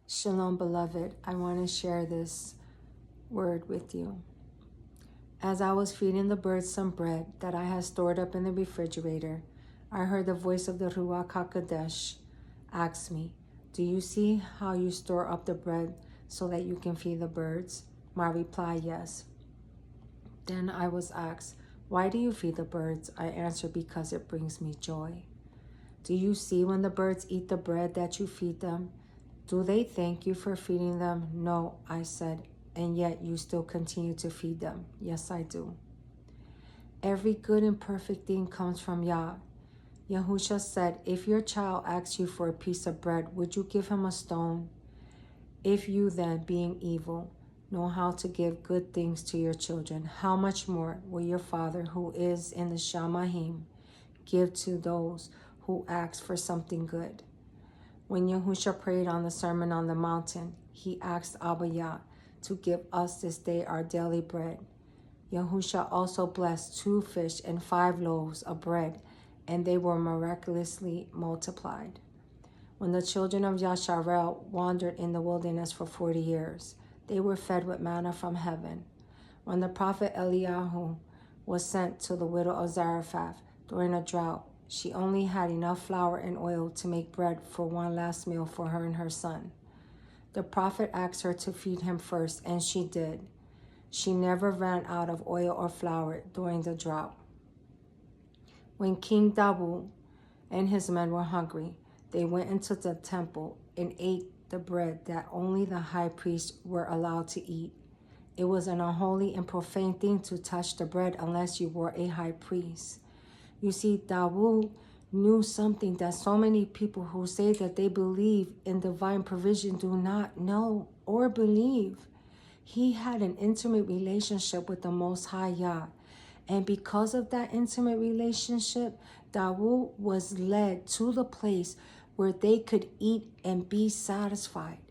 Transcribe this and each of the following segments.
Shalom, beloved. I want to share this word with you. As I was feeding the birds some bread that I had stored up in the refrigerator, I heard the voice of the Ruach HaKodesh ask me, "Do you see how you store up the bread so that you can feed the birds?" My reply, yes. Then I was asked, "Why do you feed the birds?" I answered, "Because it brings me joy." Do you see when the birds eat the bread that you feed them? Do they thank you for feeding them? No, I said, and yet you still continue to feed them. Yes, I do. Every good and perfect thing comes from Yah. Yahuah said, if your child asks you for a piece of bread, would you give him a stone? If you then, being evil, know how to give good things to your children, how much more will your Father who is in the Shamayim give to those who ask for something good? When Yahuah prayed on the Sermon on the Mountain, he asked Abba Yah to give us this day our daily bread. Yahuah also blessed 2 fish and 5 loaves of bread, and they were miraculously multiplied. When the children of Yasharel wandered in the wilderness for 40 years, they were fed with manna from heaven. When the prophet Eliyahu was sent to the widow of Zarephath during a drought, she only had enough flour and oil to make bread for one last meal for her and her son. The prophet asked her to feed him first, and she did. She never ran out of oil or flour during the drought. When King Dabu and his men were hungry, they went into the temple and ate the bread that only the high priests were allowed to eat. It was an unholy and profane thing to touch the bread unless you were a high priest. You see, Dawood knew something that so many people who say that they believe in divine provision do not know or believe. He had an intimate relationship with the Most High Yah. And because of that intimate relationship, Dawood was led to the place where they could eat and be satisfied.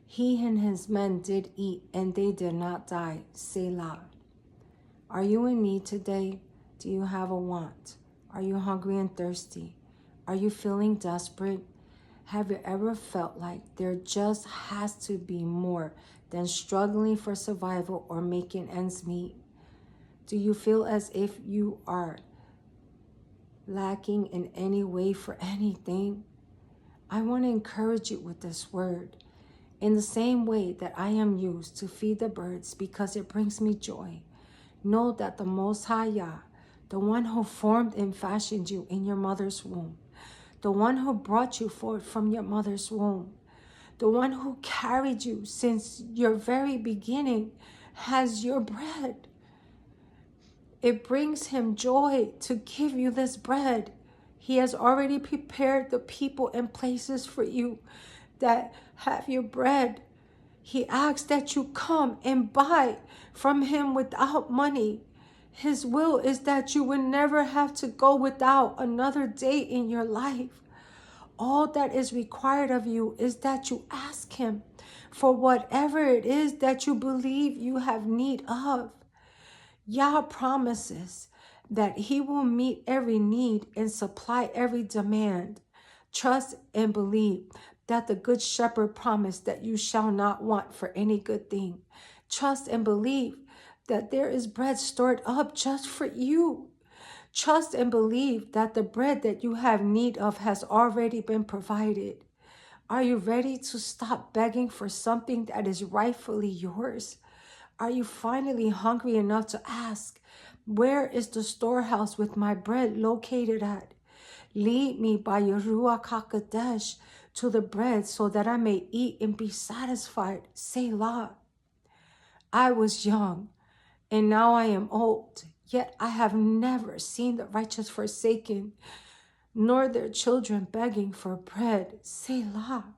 He and his men did eat, and they did not die. Selah. Are you in need today? Do you have a want? Are you hungry and thirsty? Are you feeling desperate? Have you ever felt like there just has to be more than struggling for survival or making ends meet? Do you feel as if you are lacking in any way for anything? I want to encourage you with this word. In the same way that I am used to feed the birds because it brings me joy, know that the Most High Yah, the one who formed and fashioned you in your mother's womb, the one who brought you forth from your mother's womb, the one who carried you since your very beginning, has your bread. It brings him joy to give you this bread. He has already prepared the people and places for you that have your bread. He asks that you come and buy from him without money. His will is that you would never have to go without another day in your life. All that is required of you is that you ask him for whatever it is that you believe you have need of. Yah promises that he will meet every need and supply every demand. Trust and believe that the good shepherd promised that you shall not want for any good thing. Trust and believe that there is bread stored up just for you. Trust and believe that the bread that you have need of has already been provided. Are you ready to stop begging for something that is rightfully yours? Are you finally hungry enough to ask, where is the storehouse with my bread located at? Lead me by your Ruach HaKodesh to the bread so that I may eat and be satisfied. Selah. I was young, and now I am old, yet I have never seen the righteous forsaken, nor their children begging for bread. Selah.